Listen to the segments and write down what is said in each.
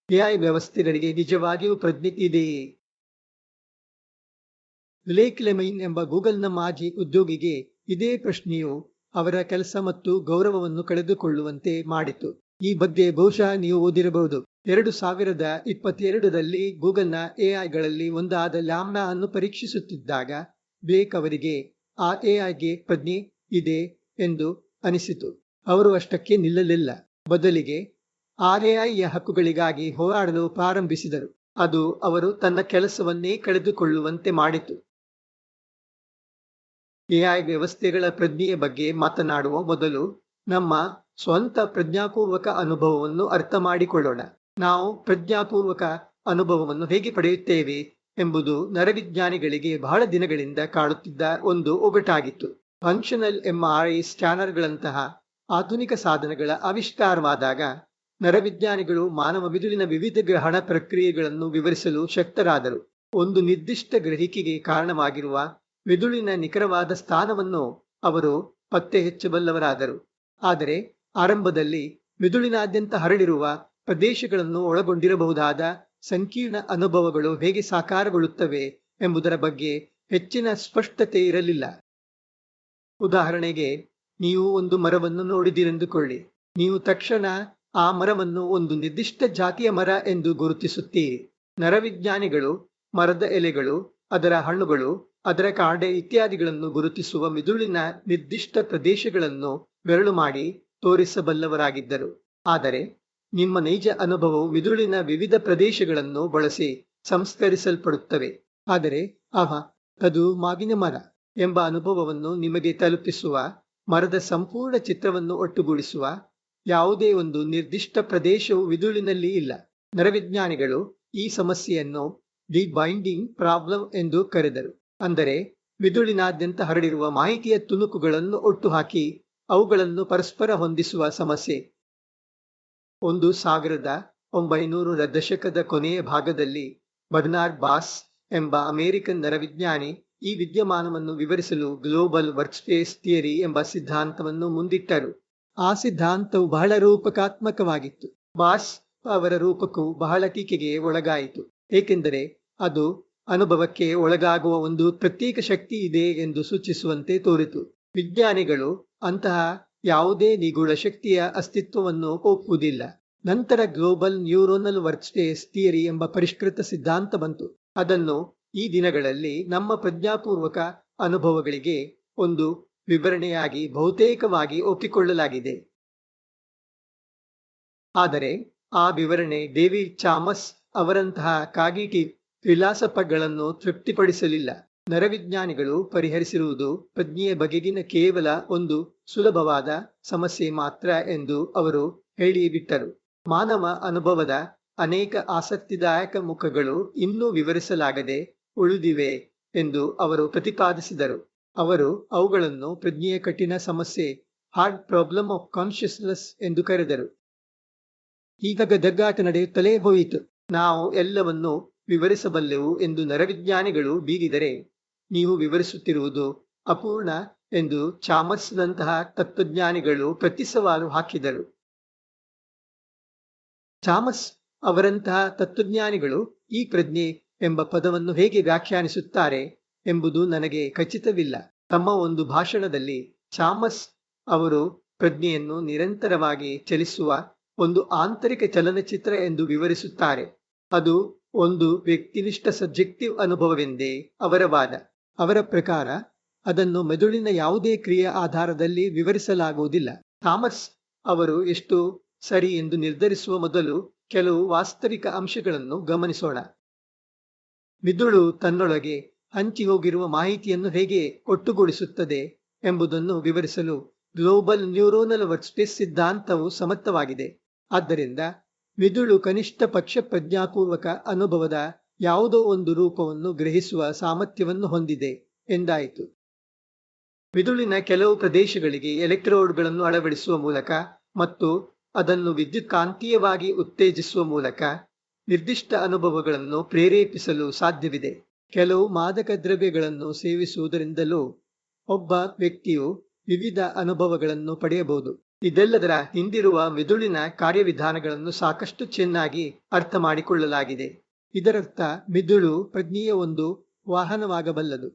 AI ವ್ಯವಸ್ಥೆಗಳಿಗೆ ನಿಜವಾಗಿಯೂ ಪ್ರಜ್ಞೆ ಇದೆಯೇ? ಲೇಕ್ ಲೆಮೈನ್ ಎಂಬ ಗೂಗಲ್ನ ಮಾಜಿ ಉದ್ಯೋಗಿಗೆ ಇದೇ ಪ್ರಶ್ನೆಯು ಅವರ ಕೆಲಸ ಮತ್ತು ಗೌರವವನ್ನು ಕಳೆದುಕೊಳ್ಳುವಂತೆ ಮಾಡಿತು. ಈ ಬಗ್ಗೆ ಬಹುಶಃ ನೀವು ಓದಿರಬಹುದು. 2022ರಲ್ಲಿ ಗೂಗಲ್ನ ಎಐಗಳಲ್ಲಿ ಒಂದಾದ ಲ್ಯಾಮ್ಡಾ ಅನ್ನು ಪರೀಕ್ಷಿಸುತ್ತಿದ್ದಾಗ ಬ್ಲೇಕ್ ಅವರಿಗೆ ಆ ಎಐಗೆ ಪ್ರಜ್ಞೆ ಇದೆ ಎಂದು ಅನಿಸಿತು. ಅವರು ಅಷ್ಟಕ್ಕೆ ನಿಲ್ಲಲಿಲ್ಲ. ಬದಲಿಗೆ ಆರ್ಎಐಯ ಹಕ್ಕುಗಳಿಗಾಗಿ ಹೋರಾಡಲು ಪ್ರಾರಂಭಿಸಿದರು. ಅದು ಅವರು ತನ್ನ ಕೆಲಸವನ್ನೇ ಕಳೆದುಕೊಳ್ಳುವಂತೆ ಮಾಡಿತು. ಎಐ ವ್ಯವಸ್ಥೆಗಳ ಪ್ರಜ್ಞೆಯ ಬಗ್ಗೆ ಮಾತನಾಡುವ ಮೊದಲು ನಮ್ಮ ಸ್ವಂತ ಪ್ರಜ್ಞಾಪೂರ್ವಕ ಅನುಭವವನ್ನು ಅರ್ಥ ಮಾಡಿಕೊಳ್ಳೋಣ. ನಾವು ಪ್ರಜ್ಞಾಪೂರ್ವಕ ಅನುಭವವನ್ನು ಹೇಗೆ ಪಡೆಯುತ್ತೇವೆ ಎಂಬುದು ನರವಿಜ್ಞಾನಿಗಳಿಗೆ ಬಹಳ ದಿನಗಳಿಂದ ಕಾಡುತ್ತಿದ್ದ ಒಂದು ಒಗಟಾಗಿತ್ತು. ಫಂಕ್ಷನಲ್ ಎಂಆರ್ಐ ಸ್ಕ್ಯಾನರ್ಗಳಂತಹ ಆಧುನಿಕ ಸಾಧನಗಳ ಆವಿಷ್ಕಾರವಾದಾಗ ನರವಿಜ್ಞಾನಿಗಳು ಮಾನವ ಮಿದುಳಿನ ವಿವಿಧ ಗ್ರಹಣ ಪ್ರಕ್ರಿಯೆಗಳನ್ನು ವಿವರಿಸಲು ಶಕ್ತರಾದರು. ಒಂದು ನಿರ್ದಿಷ್ಟ ಗ್ರಹಿಕೆಗೆ ಕಾರಣವಾಗಿರುವ ಮಿದುಳಿನ ನಿಖರವಾದ ಸ್ಥಾನವನ್ನು ಅವರು ಪತ್ತೆ ಹಚ್ಚಬಲ್ಲವರಾದರು. ಆದರೆ ಆರಂಭದಲ್ಲಿ ಮಿದುಳಿನಾದ್ಯಂತ ಹರಡಿರುವ ಪ್ರದೇಶಗಳನ್ನು ಒಳಗೊಂಡಿರಬಹುದಾದ ಸಂಕೀರ್ಣ ಅನುಭವಗಳು ಹೇಗೆ ಸಾಕಾರಗೊಳ್ಳುತ್ತವೆ ಎಂಬುದರ ಬಗ್ಗೆ ಹೆಚ್ಚಿನ ಸ್ಪಷ್ಟತೆ ಇರಲಿಲ್ಲ. ಉದಾಹರಣೆಗೆ, ನೀವು ಒಂದು ಮರವನ್ನು ನೋಡಿದಿರೆಂದುಕೊಳ್ಳಿ. ನೀವು ತಕ್ಷಣ ಆ ಮರವನ್ನು ಒಂದು ನಿರ್ದಿಷ್ಟ ಜಾತಿಯ ಮರ ಎಂದು ಗುರುತಿಸುತ್ತೀರಿ. ನರವಿಜ್ಞಾನಿಗಳು ಮರದ ಎಲೆಗಳು, ಅದರ ಹಣ್ಣುಗಳು, ಅದರ ಕಾಂಡೆ ಇತ್ಯಾದಿಗಳನ್ನು ಗುರುತಿಸುವ ಮಿದುಳಿನ ನಿರ್ದಿಷ್ಟ ಪ್ರದೇಶಗಳನ್ನು ಬೆರಳು ಮಾಡಿ ತೋರಿಸಬಲ್ಲವರಾಗಿದ್ದರು. ಆದರೆ ನಿಮ್ಮ ನೈಜ ಅನುಭವವು ಮಿದುಳಿನ ವಿವಿಧ ಪ್ರದೇಶಗಳನ್ನು ಬಳಸಿ ಸಂಸ್ಕರಿಸಲ್ಪಡುತ್ತವೆ. ಆದರೆ ಅದು ಮಾವಿನ ಮರ ಎಂಬ ಅನುಭವವನ್ನು ನಿಮಗೆ ತಲುಪಿಸುವ, ಮರದ ಸಂಪೂರ್ಣ ಚಿತ್ರವನ್ನು ಒಟ್ಟುಗೂಡಿಸುವ ಯಾವುದೇ ಒಂದು ನಿರ್ದಿಷ್ಟ ಪ್ರದೇಶವು ಮಿದುಳಿನಲ್ಲಿ ಇಲ್ಲ. ನರವಿಜ್ಞಾನಿಗಳು ಈ ಸಮಸ್ಯೆಯನ್ನು ದಿ ಬೈಂಡಿಂಗ್ ಪ್ರಾಬ್ಲಮ್ ಎಂದು ಕರೆದರು. ಅಂದರೆ ಮಿದುಳಿನಾದ್ಯಂತ ಹರಡಿರುವ ಮಾಹಿತಿಯ ತುಣುಕುಗಳನ್ನು ಒಟ್ಟುಹಾಕಿ ಅವುಗಳನ್ನು ಪರಸ್ಪರ ಹೊಂದಿಸುವ ಸಮಸ್ಯೆ. 1900ರ ದಶಕದ ಕೊನೆಯ ಭಾಗದಲ್ಲಿ ಬರ್ನಾರ್ಡ್ ಬಾಸ್ ಎಂಬ ಅಮೆರಿಕನ್ ನರವಿಜ್ಞಾನಿ ಈ ವಿದ್ಯಮಾನವನ್ನು ವಿವರಿಸಲು ಗ್ಲೋಬಲ್ ವರ್ಕ್ಸ್ಪೇಸ್ ಥಿಯರಿ ಎಂಬ ಸಿದ್ಧಾಂತವನ್ನು ಮುಂದಿಟ್ಟರು. ಆ ಸಿದ್ಧಾಂತವು ಬಹಳ ರೂಪಕಾತ್ಮಕವಾಗಿತ್ತು. ಬಾಸ್ ಅವರ ರೂಪಕವು ಬಹಳ ಟೀಕೆಗೆ ಒಳಗಾಯಿತು, ಏಕೆಂದರೆ ಅದು ಅನುಭವಕ್ಕೆ ಒಳಗಾಗುವ ಒಂದು ಪ್ರತ್ಯೇಕ ಶಕ್ತಿ ಇದೆ ಎಂದು ಸೂಚಿಸುವಂತೆ ತೋರಿತು. ವಿಜ್ಞಾನಿಗಳು ಅಂತಹ ಯಾವುದೇ ನಿಗೂಢ ಶಕ್ತಿಯ ಅಸ್ತಿತ್ವವನ್ನು ಒಪ್ಪುವುದಿಲ್ಲ. ನಂತರ ಗ್ಲೋಬಲ್ ನ್ಯೂರೋನಲ್ ವರ್ಕ್ಸ್ಪೇಸ್ ಥಿಯರಿ ಎಂಬ ಪರಿಷ್ಕೃತ ಸಿದ್ಧಾಂತ ಬಂತು. ಅದನ್ನು ಈ ದಿನಗಳಲ್ಲಿ ನಮ್ಮ ಪ್ರಜ್ಞಾಪೂರ್ವಕ ಅನುಭವಗಳಿಗೆ ಒಂದು ವಿವರಣೆಯಾಗಿ ಬಹುತೇಕವಾಗಿ ಒಪ್ಪಿಕೊಳ್ಳಲಾಗಿದೆ. ಆದರೆ ಆ ವಿವರಣೆ ಡೇವಿಡ್ ಚಾಮಸ್ ಅವರಂತಹ ಕಾಗ್ನಿಟಿವ್ ಫಿಲಾಸಫರ್ಗಳನ್ನು ತೃಪ್ತಿಪಡಿಸಲಿಲ್ಲ. ನರವಿಜ್ಞಾನಿಗಳು ಪರಿಹರಿಸಿರುವುದು ಪ್ರಜ್ಞೆಯ ಬಗೆಗಿನ ಕೇವಲ ಒಂದು ಸುಲಭವಾದ ಸಮಸ್ಯೆ ಮಾತ್ರ ಎಂದು ಅವರು ಹೇಳಿಬಿಟ್ಟರು. ಮಾನವ ಅನುಭವದ ಅನೇಕ ಆಸಕ್ತಿದಾಯಕ ಮುಖಗಳು ಇನ್ನೂ ವಿವರಿಸಲಾಗದೆ ಉಳಿದಿವೆ ಎಂದು ಅವರು ಪ್ರತಿಪಾದಿಸಿದರು. ಅವರು ಅವುಗಳನ್ನು ಪ್ರಜ್ಞೆಯ ಕಠಿಣ ಸಮಸ್ಯೆ, ಹಾರ್ಡ್ ಪ್ರಾಬ್ಲಮ್ ಆಫ್ ಕಾನ್ಷಿಯಸ್ನೆಸ್ ಎಂದು ಕರೆದರು. ಈಗ ಗದಗಾಟ ನಡೆಯುತ್ತಲೇ ಹೋಯಿತು. ನಾವು ಎಲ್ಲವನ್ನೂ ವಿವರಿಸಬಲ್ಲೆವು ಎಂದು ನರವಿಜ್ಞಾನಿಗಳು ಬೀಗಿದರೆ, ನೀವು ವಿವರಿಸುತ್ತಿರುವುದು ಅಪೂರ್ಣ ಎಂದು ಚಾಮಸ್ನಂತಹ ತತ್ವಜ್ಞಾನಿಗಳು ಪ್ರತಿ ಸವಾಲು ಹಾಕಿದರು. ಚಾಮಸ್ ಅವರಂತಹ ತತ್ವಜ್ಞಾನಿಗಳು ಈ ಪ್ರಜ್ಞೆ ಎಂಬ ಪದವನ್ನು ಹೇಗೆ ವ್ಯಾಖ್ಯಾನಿಸುತ್ತಾರೆ ಎಂಬುದು ನನಗೆ ಖಚಿತವಿಲ್ಲ. ತಮ್ಮ ಒಂದು ಭಾಷಣದಲ್ಲಿ ಚಾಮಸ್ ಅವರು ಪ್ರಜ್ಞೆಯನ್ನು ನಿರಂತರವಾಗಿ ಚಲಿಸುವ ಒಂದು ಆಂತರಿಕ ಚಲನಚಿತ್ರ ಎಂದು ವಿವರಿಸುತ್ತಾರೆ. ಅದು ಒಂದು ವ್ಯಕ್ತಿನಿಷ್ಠ ಸಬ್ಜೆಕ್ಟಿವ್ ಅನುಭವವೆಂದೇ ಅವರ ವಾದ. ಅವರ ಪ್ರಕಾರ ಅದನ್ನು ಮೆದುಳಿನ ಯಾವುದೇ ಕ್ರಿಯೆಯ ಆಧಾರದಲ್ಲಿ ವಿವರಿಸಲಾಗುವುದಿಲ್ಲ. ಥಾಮಸ್ ಅವರು ಎಷ್ಟು ಸರಿ ಎಂದು ನಿರ್ಧರಿಸುವ ಮೊದಲು ಕೆಲವು ವಾಸ್ತವಿಕ ಅಂಶಗಳನ್ನು ಗಮನಿಸೋಣ. ಮಿದುಳು ತನ್ನೊಳಗೆ ಹಂಚಿಹೋಗಿರುವ ಮಾಹಿತಿಯನ್ನು ಹೇಗೆ ಒಟ್ಟುಗೂಡಿಸುತ್ತದೆ ಎಂಬುದನ್ನು ವಿವರಿಸಲು ಗ್ಲೋಬಲ್ ನ್ಯೂರೋನಲ್ ವರ್ಕ್ಸ್ಪೇಸ್ ಸಿದ್ಧಾಂತವು ಸಮರ್ಥವಾಗಿದೆ. ಆದ್ದರಿಂದ ಮಿದುಳು ಕನಿಷ್ಠ ಪಕ್ಷ ಪ್ರಜ್ಞಾಪೂರ್ವಕ ಅನುಭವದ ಯಾವುದೋ ಒಂದು ರೂಪವನ್ನು ಗ್ರಹಿಸುವ ಸಾಮರ್ಥ್ಯವನ್ನು ಹೊಂದಿದೆ ಎಂದಾಯಿತು. ಮಿದುಳಿನ ಕೆಲವು ಪ್ರದೇಶಗಳಿಗೆ ಎಲೆಕ್ಟ್ರೋಡ್ಗಳನ್ನು ಅಳವಡಿಸುವ ಮೂಲಕ ಮತ್ತು ಅದನ್ನು ವಿದ್ಯುತ್ಕಾಂತೀಯವಾಗಿ ಉತ್ತೇಜಿಸುವ ಮೂಲಕ ನಿರ್ದಿಷ್ಟ ಅನುಭವಗಳನ್ನು ಪ್ರೇರೇಪಿಸಲು ಸಾಧ್ಯವಿದೆ. ಕೆಲವು ಮಾದಕ ದ್ರವ್ಯಗಳನ್ನು ಸೇವಿಸುವುದರಿಂದಲೂ ಒಬ್ಬ ವ್ಯಕ್ತಿಯು ವಿವಿಧ ಅನುಭವಗಳನ್ನು ಪಡೆಯಬಹುದು. ಇದೆಲ್ಲದರ ಹಿಂದಿರುವ ಮಿದುಳಿನ ಕಾರ್ಯವಿಧಾನಗಳನ್ನು ಸಾಕಷ್ಟು ಚೆನ್ನಾಗಿ ಅರ್ಥ ಮಾಡಿಕೊಳ್ಳಲಾಗಿದೆ. ಇದರರ್ಥ ಮಿದುಳು ಪ್ರಜ್ಞೆಯ ಒಂದು ವಾಹನವಾಗಬಲ್ಲದು.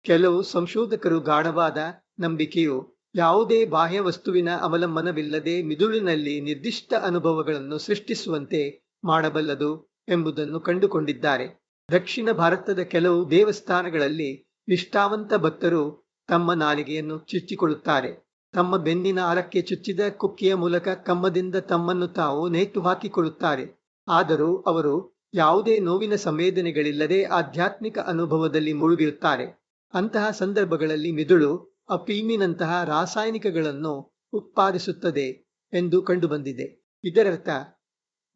ಕೆಲವು ಸಂಶೋಧಕರು ಗಾಢವಾದ ನಂಬಿಕೆಯು ಯಾವುದೇ ಬಾಹ್ಯ ವಸ್ತುವಿನ ಅವಲಂಬನವಿಲ್ಲದೆ ಮಿದುಳಿನಲ್ಲಿ ನಿರ್ದಿಷ್ಟ ಅನುಭವಗಳನ್ನು ಸೃಷ್ಟಿಸುವಂತೆ ಮಾಡಬಲ್ಲದು ಎಂಬುದನ್ನು ಕಂಡುಕೊಂಡಿದ್ದಾರೆ. ದಕ್ಷಿಣ ಭಾರತದ ಕೆಲವು ದೇವಸ್ಥಾನಗಳಲ್ಲಿ ನಿಷ್ಠಾವಂತ ಭಕ್ತರು ತಮ್ಮ ನಾಲಿಗೆಯನ್ನು ಚುಚ್ಚಿಕೊಳ್ಳುತ್ತಾರೆ. ತಮ್ಮ ಬೆನ್ನಿನ ಆರಕ್ಕೆ ಚುಚ್ಚಿದ ಕುಕ್ಕೆಯ ಮೂಲಕ ಕಮ್ಮದಿಂದ ತಮ್ಮನ್ನು ತಾವು ನೇತು ಹಾಕಿಕೊಳ್ಳುತ್ತಾರೆ. ಆದರೂ ಅವರು ಯಾವುದೇ ನೋವಿನ ಸಂವೇದನೆಗಳಿಲ್ಲದೆ ಆಧ್ಯಾತ್ಮಿಕ ಅನುಭವದಲ್ಲಿ ಮುಳುಗಿರುತ್ತಾರೆ. ಅಂತಹ ಸಂದರ್ಭಗಳಲ್ಲಿ ಮಿದುಳು ಅಫೀಮಿನಂತಹ ರಾಸಾಯನಿಕಗಳನ್ನು ಉತ್ಪಾದಿಸುತ್ತದೆ ಎಂದು ಕಂಡುಬಂದಿದೆ. ಇದರರ್ಥ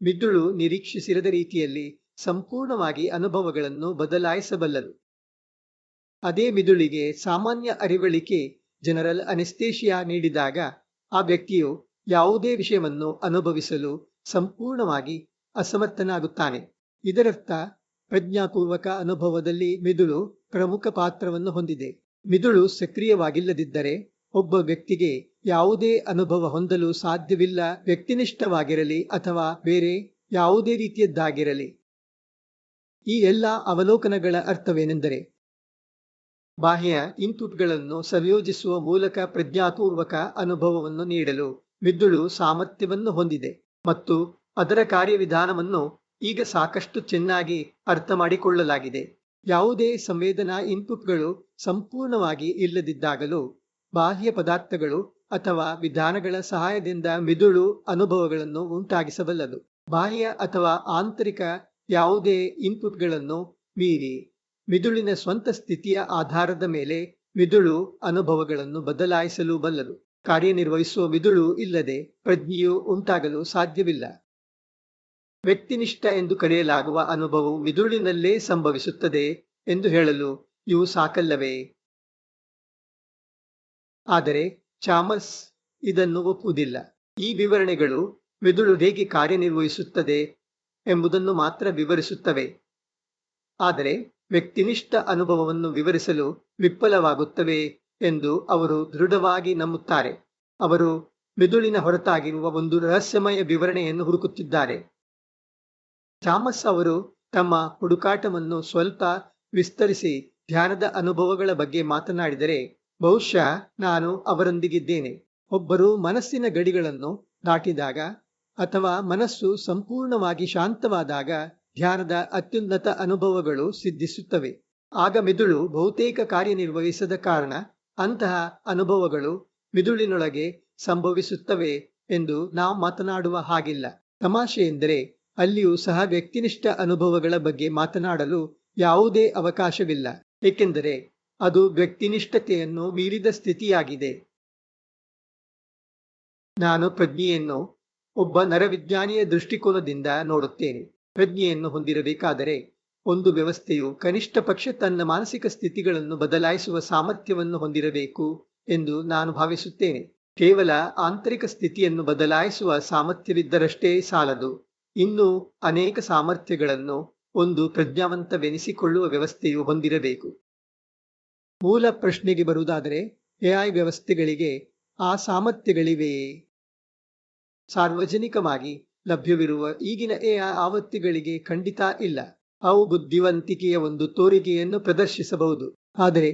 ಮಿದುಳು ನಿರೀಕ್ಷಿಸಿರದ ರೀತಿಯಲ್ಲಿ ಸಂಪೂರ್ಣವಾಗಿ ಅನುಭವಗಳನ್ನು ಬದಲಾಯಿಸಬಲ್ಲದು. ಅದೇ ಮಿದುಳಿಗೆ ಸಾಮಾನ್ಯ ಅರಿವಳಿಕೆ ಜನರಲ್ ಅನೆಸ್ಥೇಷಿಯಾ ನೀಡಿದಾಗ ಆ ವ್ಯಕ್ತಿಯು ಯಾವುದೇ ವಿಷಯವನ್ನು ಅನುಭವಿಸಲು ಸಂಪೂರ್ಣವಾಗಿ ಅಸಮರ್ಥನಾಗುತ್ತಾನೆ. ಇದರರ್ಥ ಪ್ರಜ್ಞಾಪೂರ್ವಕ ಅನುಭವದಲ್ಲಿ ಮಿದುಳು ಪ್ರಮುಖ ಪಾತ್ರವನ್ನು ಹೊಂದಿದೆ. ಮಿದುಳು ಸಕ್ರಿಯವಾಗಿಲ್ಲದಿದ್ದರೆ ಒಬ್ಬ ವ್ಯಕ್ತಿಗೆ ಯಾವುದೇ ಅನುಭವ ಹೊಂದಲು ಸಾಧ್ಯವಿಲ್ಲ, ವ್ಯಕ್ತಿನಿಷ್ಠವಾಗಿರಲಿ ಅಥವಾ ಬೇರೆ ಯಾವುದೇ ರೀತಿಯದ್ದಾಗಿರಲಿ. ಈ ಎಲ್ಲ ಅವಲೋಕನಗಳ ಅರ್ಥವೇನೆಂದರೆ ಬಾಹ್ಯ ಇನ್ಪುಟ್ಗಳನ್ನು ಸಂಯೋಜಿಸುವ ಮೂಲಕ ಪ್ರಜ್ಞಾಪೂರ್ವಕ ಅನುಭವವನ್ನು ನೀಡಲು ಮಿದುಳು ಸಾಮರ್ಥ್ಯವನ್ನು ಹೊಂದಿದೆ ಮತ್ತು ಅದರ ಕಾರ್ಯವಿಧಾನವನ್ನು ಈಗ ಸಾಕಷ್ಟು ಚೆನ್ನಾಗಿ ಅರ್ಥ ಮಾಡಿಕೊಳ್ಳಲಾಗಿದೆ. ಯಾವುದೇ ಸಂವೇದನಾ ಇನ್ಪುಟ್ಗಳು ಸಂಪೂರ್ಣವಾಗಿ ಇಲ್ಲದಿದ್ದಾಗಲೂ ಬಾಹ್ಯ ಪದಾರ್ಥಗಳು ಅಥವಾ ವಿಧಾನಗಳ ಸಹಾಯದಿಂದ ಮಿದುಳು ಅನುಭವಗಳನ್ನು ಉಂಟಾಗಿಸಬಲ್ಲದು. ಬಾಹ್ಯ ಅಥವಾ ಆಂತರಿಕ ಯಾವುದೇ ಇನ್ಪುಟ್ಗಳನ್ನು ಮೀರಿ ಮಿದುಳಿನ ಸ್ವಂತ ಸ್ಥಿತಿಯ ಆಧಾರದ ಮೇಲೆ ಮಿದುಳು ಅನುಭವಗಳನ್ನು ಬದಲಾಯಿಸಲು ಬಲ್ಲದು. ಕಾರ್ಯನಿರ್ವಹಿಸುವ ಮಿದುಳು ಇಲ್ಲದೆ ಪ್ರಜ್ಞೆಯು ಉಂಟಾಗಲು ಸಾಧ್ಯವಿಲ್ಲ. ವ್ಯಕ್ತಿನಿಷ್ಠ ಎಂದು ಕರೆಯಲಾಗುವ ಅನುಭವವು ಮಿದುಳಿನಲ್ಲೇ ಸಂಭವಿಸುತ್ತದೆ ಎಂದು ಹೇಳಲು ಇವು ಸಾಕಲ್ಲವೇ? ಆದರೆ ಚಾಮರ್ಸ್ ಇದನ್ನು ಒಪ್ಪುವುದಿಲ್ಲ. ಈ ವಿವರಣೆಗಳು ಮಿದುಳು ಹೇಗೆ ಕಾರ್ಯನಿರ್ವಹಿಸುತ್ತದೆ ಎಂಬುದನ್ನು ಮಾತ್ರ ವಿವರಿಸುತ್ತವೆ, ಆದರೆ ವ್ಯಕ್ತಿನಿಷ್ಠ ಅನುಭವವನ್ನು ವಿವರಿಸಲು ವಿಫಲವಾಗುತ್ತವೆ ಎಂದು ಅವರು ದೃಢವಾಗಿ ನಂಬುತ್ತಾರೆ. ಅವರು ಮಿದುಳಿನ ಹೊರತಾಗಿರುವ ಒಂದು ರಹಸ್ಯಮಯ ವಿವರಣೆಯನ್ನು ಹುಡುಕುತ್ತಿದ್ದಾರೆ. ಚಾಮಸ್ ಅವರು ತಮ್ಮ ಹುಡುಕಾಟವನ್ನು ಸ್ವಲ್ಪ ವಿಸ್ತರಿಸಿ ಧ್ಯಾನದ ಅನುಭವಗಳ ಬಗ್ಗೆ ಮಾತನಾಡಿದರೆ ಬಹುಶಃ ನಾನು ಅವರೊಂದಿಗಿದ್ದೇನೆ. ಒಬ್ಬರು ಮನಸ್ಸಿನ ಗಡಿಗಳನ್ನು ದಾಟಿದಾಗ ಅಥವಾ ಮನಸ್ಸು ಸಂಪೂರ್ಣವಾಗಿ ಶಾಂತವಾದಾಗ ಧ್ಯಾನದ ಅತ್ಯುನ್ನತ ಅನುಭವಗಳು ಸಿದ್ಧಿಸುತ್ತವೆ. ಆಗ ಮಿದುಳು ಬಹುತೇಕ ಕಾರ್ಯನಿರ್ವಹಿಸದ ಕಾರಣ ಅಂತಹ ಅನುಭವಗಳು ಮಿದುಳಿನೊಳಗೆ ಸಂಭವಿಸುತ್ತವೆ ಎಂದು ನಾವು ಮಾತನಾಡುವ ಹಾಗಿಲ್ಲ. ತಮಾಷೆ ಎಂದರೆ ಅಲ್ಲಿಯೂ ಸಹ ವ್ಯಕ್ತಿನಿಷ್ಠ ಅನುಭವಗಳ ಬಗ್ಗೆ ಮಾತನಾಡಲು ಯಾವುದೇ ಅವಕಾಶವಿಲ್ಲ, ಏಕೆಂದರೆ ಅದು ವ್ಯಕ್ತಿನಿಷ್ಠತೆಯನ್ನು ಮೀರಿದ ಸ್ಥಿತಿಯಾಗಿದೆ. ನಾನು ಪ್ರಜ್ಞೆಯನ್ನು ಒಬ್ಬ ನರವಿಜ್ಞಾನಿಯ ದೃಷ್ಟಿಕೋನದಿಂದ ನೋಡುತ್ತೇನೆ. ಪ್ರಜ್ಞೆಯನ್ನು ಹೊಂದಿರಬೇಕಾದರೆ ಒಂದು ವ್ಯವಸ್ಥೆಯು ಕನಿಷ್ಠ ಪಕ್ಷ ತನ್ನ ಮಾನಸಿಕ ಸ್ಥಿತಿಗಳನ್ನು ಬದಲಾಯಿಸುವ ಸಾಮರ್ಥ್ಯವನ್ನು ಹೊಂದಿರಬೇಕು ಎಂದು ನಾನು ಭಾವಿಸುತ್ತೇನೆ. ಕೇವಲ ಆಂತರಿಕ ಸ್ಥಿತಿಯನ್ನು ಬದಲಾಯಿಸುವ ಸಾಮರ್ಥ್ಯವಿದ್ದರಷ್ಟೇ ಸಾಲದು. ಇನ್ನೂ ಅನೇಕ ಸಾಮರ್ಥ್ಯಗಳನ್ನು ಒಂದು ಪ್ರಜ್ಞಾವಂತವೆನಿಸಿಕೊಳ್ಳುವ ವ್ಯವಸ್ಥೆಯು ಹೊಂದಿರಬೇಕು. ಮೂಲ ಪ್ರಶ್ನೆಗೆ ಬರುವುದಾದರೆ ಎಐ ವ್ಯವಸ್ಥೆಗಳಿಗೆ ಆ ಸಾಮರ್ಥ್ಯಗಳಿವೆಯೇ? ಸಾರ್ವಜನಿಕವಾಗಿ ಲಭ್ಯವಿರುವ ಈಗಿನ ಎಐ ಆವೃತ್ತಿಗಳಿಗೆ ಖಂಡಿತ ಇಲ್ಲ. ಅವು ಬುದ್ಧಿವಂತಿಕೆಯ ಒಂದು ತೋರಿಕೆಯನ್ನು ಪ್ರದರ್ಶಿಸಬಹುದು, ಆದರೆ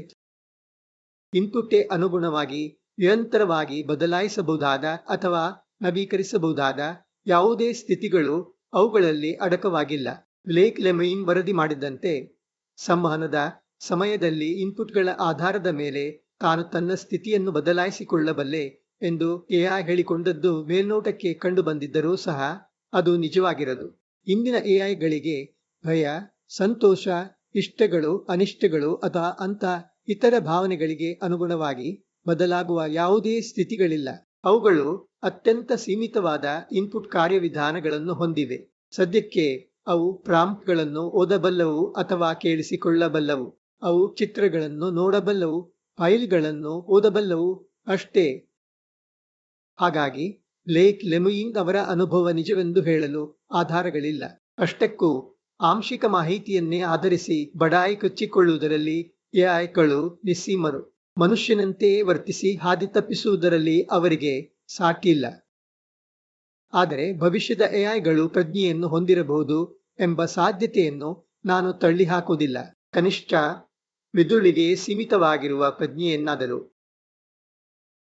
ಇನ್ಪುಟ್ಗೆ ಅನುಗುಣವಾಗಿ ನಿರಂತರವಾಗಿ ಬದಲಾಯಿಸಬಹುದಾದ ಅಥವಾ ನವೀಕರಿಸಬಹುದಾದ ಯಾವುದೇ ಸ್ಥಿತಿಗಳು ಅವುಗಳಲ್ಲಿ ಅಡಕವಾಗಿಲ್ಲ. ಬ್ಲೇಕ್ ಲೆಮಯಿನ್ ವರದಿ ಮಾಡಿದಂತೆ ಸಂವಹನದ ಸಮಯದಲ್ಲಿ ಇನ್ಪುಟ್ಗಳ ಆಧಾರದ ಮೇಲೆ ತಾನು ತನ್ನ ಸ್ಥಿತಿಯನ್ನು ಬದಲಾಯಿಸಿಕೊಳ್ಳಬಲ್ಲೆ ಎಂದು ಎಐ ಹೇಳಿಕೊಂಡದ್ದು ಮೇಲ್ನೋಟಕ್ಕೆ ಕಂಡುಬಂದಿದ್ದರೂ ಸಹ ಅದು ನಿಜವಾಗಿರದು. ಇಂದಿನ ಎಐಗಳಿಗೆ ಭಯ, ಸಂತೋಷ, ಇಷ್ಟಗಳು, ಅನಿಷ್ಟಗಳು ಅಥವಾ ಅಂಥ ಇತರ ಭಾವನೆಗಳಿಗೆ ಅನುಗುಣವಾಗಿ ಬದಲಾಗುವ ಯಾವುದೇ ಸ್ಥಿತಿಗಳಿಲ್ಲ. ಅವುಗಳು ಅತ್ಯಂತ ಸೀಮಿತವಾದ ಇನ್ಪುಟ್ ಕಾರ್ಯವಿಧಾನಗಳನ್ನು ಹೊಂದಿವೆ. ಸದ್ಯಕ್ಕೆ ಅವು ಪ್ರಾಂಪ್ಟ್ಗಳನ್ನು ಓದಬಲ್ಲವು ಅಥವಾ ಕೇಳಿಸಿಕೊಳ್ಳಬಲ್ಲವು. ಅವು ಚಿತ್ರಗಳನ್ನು ನೋಡಬಲ್ಲವು, ಫೈಲ್ಗಳನ್ನು ಓದಬಲ್ಲವು ಅಷ್ಟೇ. ಹಾಗಾಗಿ ಬ್ಲೇಕ್ ಲೆಮಯಿನ್ ಅವರ ಅನುಭವ ನಿಜವೆಂದು ಹೇಳಲು ಆಧಾರಗಳಿಲ್ಲ. ಅಷ್ಟಕ್ಕೂ ಆಂಶಿಕ ಮಾಹಿತಿಯನ್ನೇ ಆಧರಿಸಿ ಬಡಾಯಿ ಕಚ್ಚಿಕೊಳ್ಳುವುದರಲ್ಲಿ ಎಐಗಳು ನಿಸ್ಸೀಮರು. ಮನುಷ್ಯನಂತೆ ವರ್ತಿಸಿ ಹಾದಿ ತಪ್ಪಿಸುವುದರಲ್ಲಿ ಅವರಿಗೆ ಸಾಟಿಲ್ಲ. ಆದರೆ ಭವಿಷ್ಯದ ಎಐಗಳು ಪ್ರಜ್ಞೆಯನ್ನು ಹೊಂದಿರಬಹುದು ಎಂಬ ಸಾಧ್ಯತೆಯನ್ನು ನಾನು ತಳ್ಳಿಹಾಕುವುದಿಲ್ಲ. ಕನಿಷ್ಠ ಮಿದುಳಿಗೆ ಸೀಮಿತವಾಗಿರುವ ಪ್ರಜ್ಞೆಯನ್ನಾದರೂ.